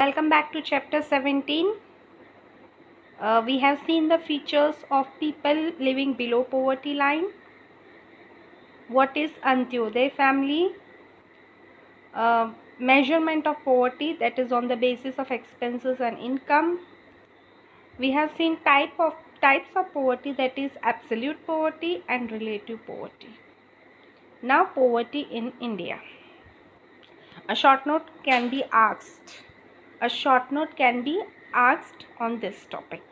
Welcome back to chapter 17. We have seen the features of people living below poverty line. What is Antyodaya family? Measurement of poverty, that is on the basis of expenses and income. We have seen types of poverty, that is absolute poverty and relative poverty. Now poverty in India. A short note can be asked. A short note can be asked on this topic.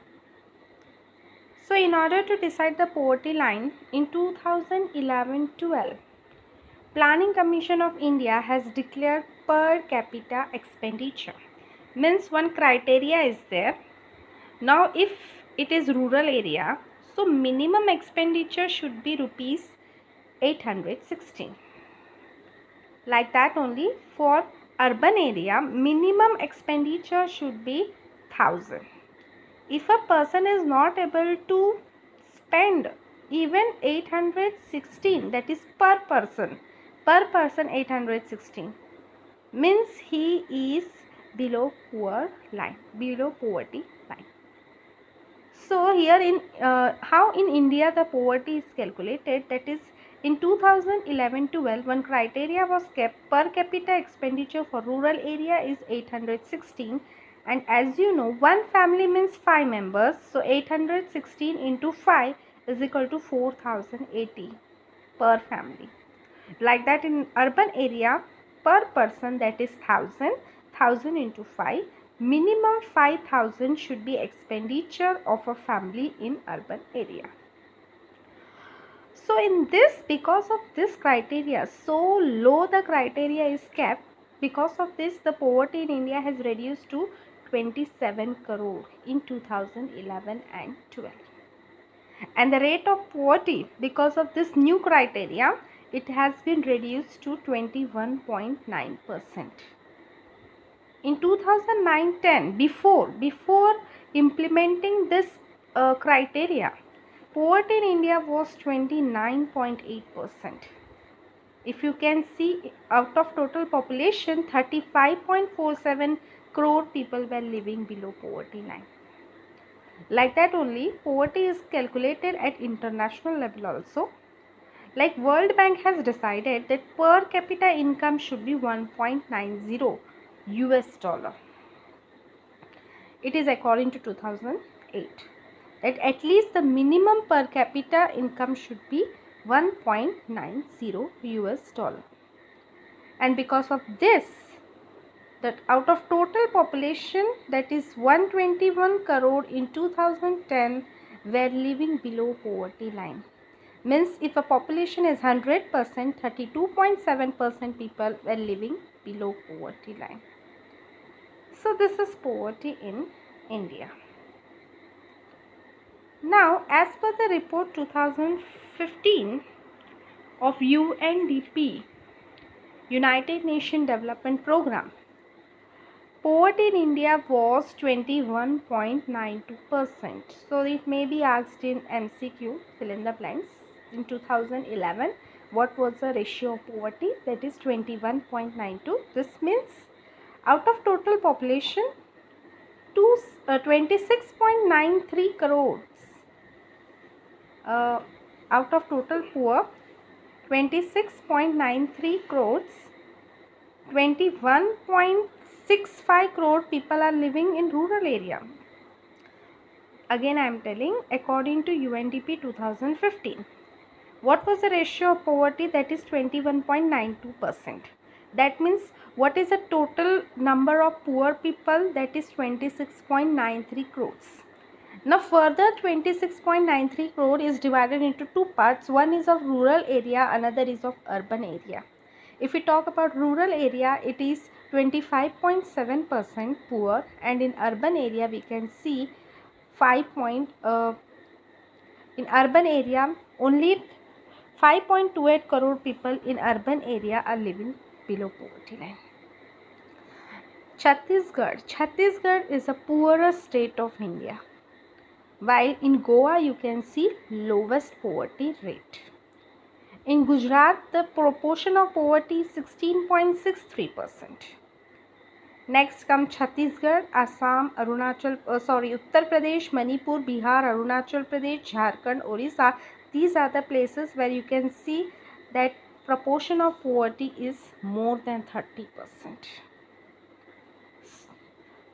So in order to decide the poverty line in 2011-12, Planning Commission of India has declared per capita expenditure. Means one criteria is there. Now if it is rural area, so minimum expenditure should be rupees 816. Like that only for urban area, minimum expenditure should be 1000. If a person is not able to spend even 816, that is per person 816, means he is below poverty line. So here in how in India the poverty is calculated, that is in 2011-12 one criteria was kept: per capita expenditure for rural area is 816, and as you know one family means 5 members, so 816 into 5 is equal to 4080 per family. Like that in urban area, per person, that is 1000 into 5, minimum 5000 should be expenditure of a family in urban area. So in this, because of this criteria, so low the criteria is kept, because of this the poverty in India has reduced to 27 crore in 2011 and 12. And the rate of poverty, because of this new criteria, it has been reduced to 21.9%. In 2009-10, before implementing this criteria, poverty in India was 29.8%. If you can see, out of total population, 35.47 crore people were living below poverty line. Like that only, poverty is calculated at international level also. Like World Bank has decided that per capita income should be 1.90 US dollar. It is according to 2008 that at least the minimum per capita income should be 1.90 US dollar. And because of this, that out of total population, that is 121 crore in 2010 were living below poverty line. Means if a population is 100%, 32.7% people were living below poverty line. So this is poverty in India. Now as per the report 2015 of UNDP, United Nations Development Program, poverty in India was 21.92%. So it may be asked in MCQ, fill in the blanks. In 2011, what was the ratio of poverty? That is 21.92. This means out of total population, 26.93 crores. Out of total poor, 26.93 crores, 21.65 crore people are living in rural area. Again I am telling, according to UNDP 2015, what was the ratio of poverty? That is 21.92%. That means what is the total number of poor people? That is 26.93 crores. Now further 26.93 crore is divided into two parts. One is of rural area, another is of urban area. If we talk about rural area, it is 25.7% poor, and in urban area we can see in urban area only 5.28 crore people in urban area are living below poverty line. Chhattisgarh is the poorest state of India, while in Goa you can see lowest poverty rate. In Gujarat, the proportion of poverty is 16.63%. Next come Chhattisgarh, Assam, Uttar Pradesh, Manipur, Bihar, Arunachal Pradesh, Jharkhand, Orissa. These are the places where you can see that proportion of poverty is more than 30%.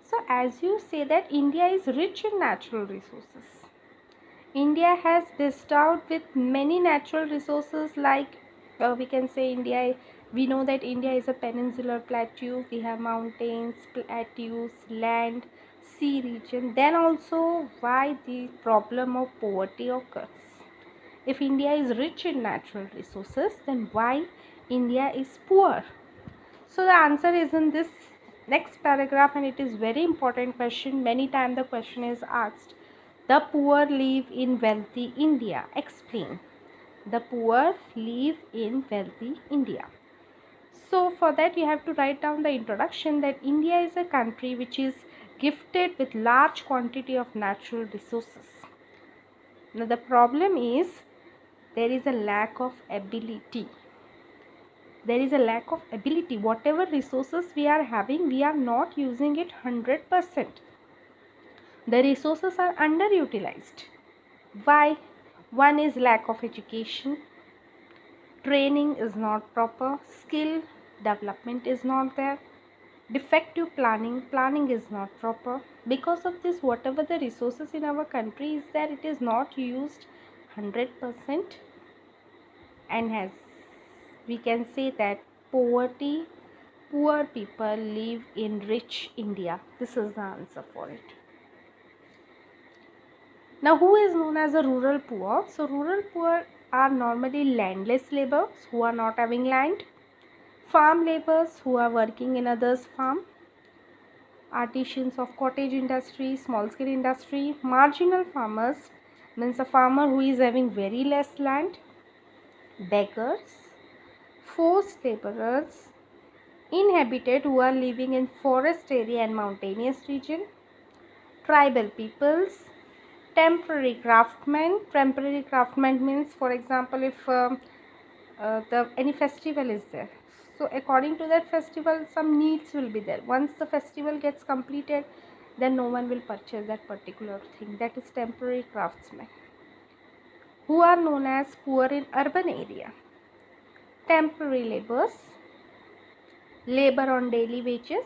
So as you say that India is rich in natural resources. India has bestowed with many natural resources like we can say we know that India is a peninsular plateau. We have mountains, plateaus, land, sea region. Then also why the problem of poverty occurs. If India is rich in natural resources, then why India is poor? So the answer is in this next paragraph, and it is very important question. Many times the question is asked. The poor live in wealthy India. Explain. The poor live in wealthy India. So for that you have to write down the introduction that India is a country which is gifted with large quantity of natural resources. Now the problem is there is a lack of ability. There is a lack of ability. Whatever resources we are having, we are not using it 100%. The resources are underutilized. Why? One is lack of education, training is not proper, skill development is not there, defective planning is not proper. Because of this, whatever the resources in our country is there, it is not used 100%, and has, we can say that poor people live in rich India. This is the answer for it. Now, who is known as a rural poor? So, rural poor are normally landless laborers who are not having land, farm laborers who are working in others' farm, artisans of cottage industry, small scale industry, marginal farmers means a farmer who is having very less land, beggars, forced laborers, inhabited who are living in forest area and mountainous region, tribal peoples, temporary craftsmen. Temporary craftsmen means, for example, if any festival is there, so according to that festival some needs will be there. Once the festival gets completed, then no one will purchase that particular thing. That is temporary craftsmen, who are known as poor in urban area. Temporary laborers, labor on daily wages.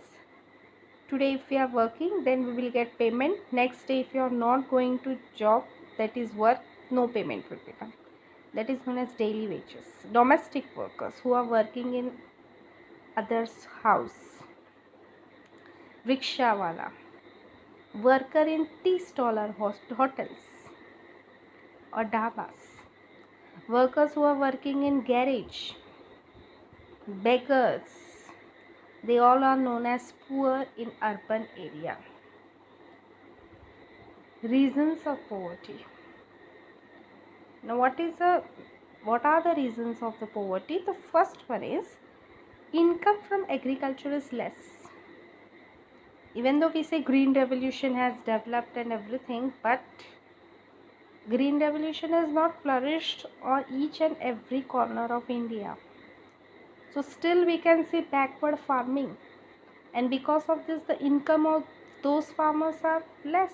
Today if we are working, then we will get payment. Next day if you are not going to job, that is work, no payment will be done. That is known as daily wages. Domestic workers who are working in others house. Rickshaw wala, worker in tea stall or hotels or dhabas. Workers who are working in garage. Beggars, they all are known as poor in urban area. Reasons of poverty. Now what are the reasons of the poverty? The first one is income from agriculture is less. Even though we say green revolution has developed and everything, but green revolution has not flourished on each and every corner of India. So still we can see backward farming, and because of this the income of those farmers are less,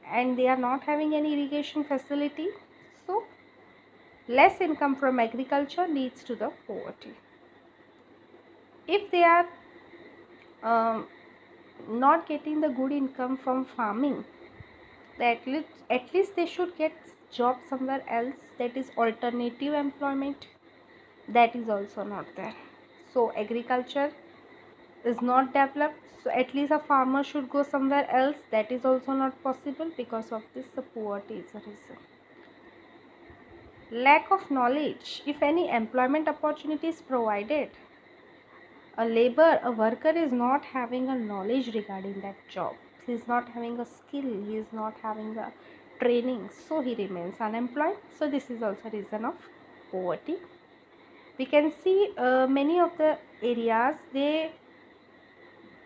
and they are not having any irrigation facility. So less income from agriculture leads to the poverty. If they are not getting the good income from farming, at least they should get job somewhere else, that is alternative employment. That is also not there. So agriculture is not developed, so at least a farmer should go somewhere else. That is also not possible. Because of this the poverty is a reason. Lack of knowledge. If any employment opportunity is provided, a worker is not having a knowledge regarding that job, he is not having a skill, he is not having a training, so he remains unemployed. So this is also reason of poverty. We can see many of the areas, they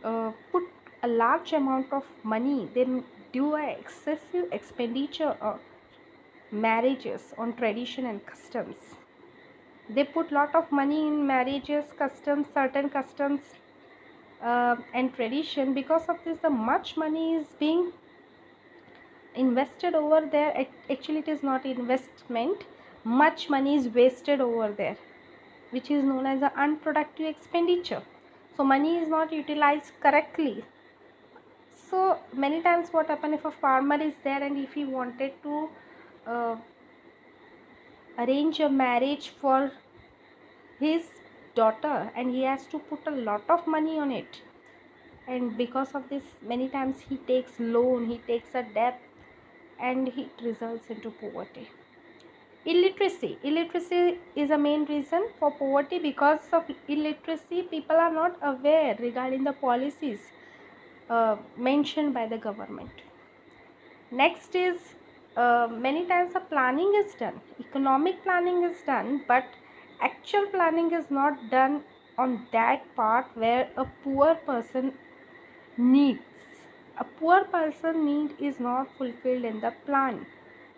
put a large amount of money, they do a excessive expenditure on marriages, on tradition and customs. They put lot of money in marriages, customs, certain customs and tradition. Because of this, the much money is being invested over there. Actually, it is not investment. Much money is wasted over there, which is known as the unproductive expenditure. So money is not utilized correctly. So many times what happen, if a farmer is there and if he wanted to uh, arrange a marriage for his daughter, and he has to put a lot of money on it, and because of this many times he takes loan, he takes a debt, and it results into poverty. Illiteracy is a main reason for poverty. Because of illiteracy, people are not aware regarding the policies mentioned by the government. Next is, many times the planning is done, economic planning is done, but actual planning is not done on that part where a poor person needs. A poor person need is not fulfilled in the plan,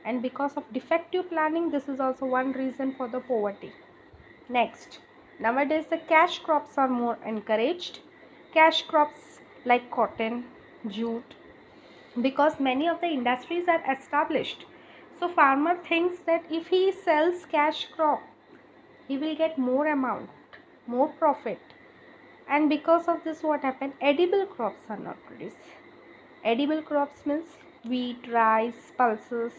and because of defective planning, this is also one reason for the poverty. Next, nowadays the cash crops are more encouraged. Cash crops like cotton, jute, because many of the industries are established. So farmer thinks that if he sells cash crop, he will get more amount, more profit. And because of this, what happened? Edible crops are not produced. Edible crops means wheat, rice, pulses,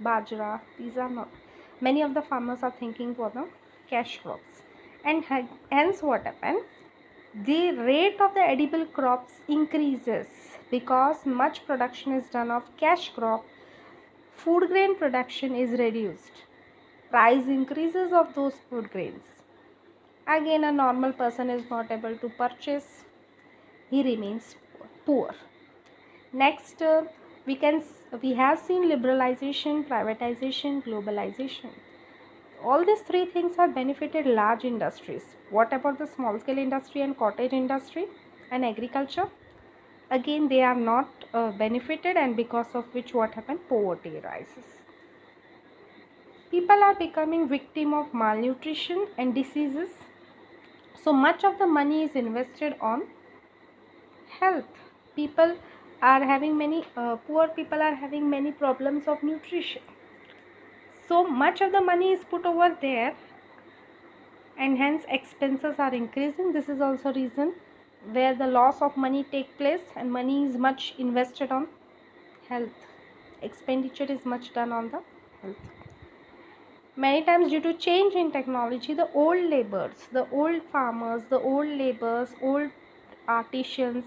bajra. These are not. Many of the farmers are thinking for the cash crops, and hence what happened? The rate of the edible crops increases because much production is done of cash crop. Food grain production is reduced. Price increases of those food grains. Again, a normal person is not able to purchase. He remains poor. Next, we have seen liberalization, privatization, globalization. All these three things have benefited large industries. What about the small scale industry and cottage industry and agriculture? Again, they are not benefited, and because of which what happened? Poverty rises. People are becoming victim of malnutrition and diseases. So much of the money is invested on health. People are having many poor people are having many problems of nutrition. So much of the money is put over there, and hence expenses are increasing. This is also reason where the loss of money take place, and money is much invested on health. Expenditure is much done on the health. Many times due to change in technology, the old laborers, the old farmers, the old laborers, old artisans,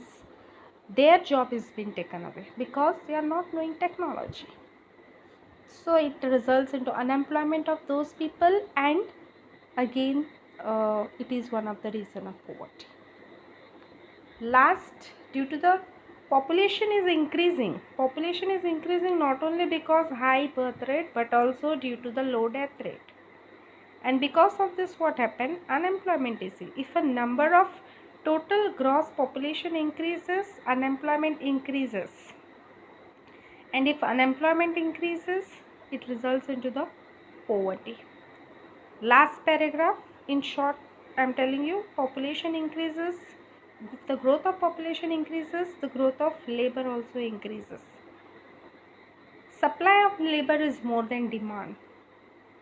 their job is being taken away because they are not knowing technology. So it results into unemployment of those people, and again it is one of the reason of poverty. Last, due to the population is increasing not only because high birth rate but also due to the low death rate. And because of this, what happened? Unemployment is, if a number of total gross population increases, unemployment increases, and if unemployment increases, it results into the poverty. Last paragraph, in short, I am telling you, population increases, the growth of population increases, the growth of labor also increases. Supply of labor is more than demand.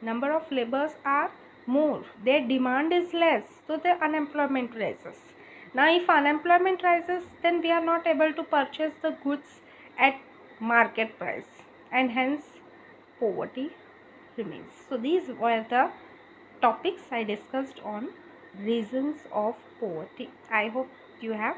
Number of laborers are more, their demand is less, so the unemployment rises. Now if unemployment rises, then we are not able to purchase the goods at market price, and hence poverty remains. So these were the topics I discussed on reasons of poverty. I hope you have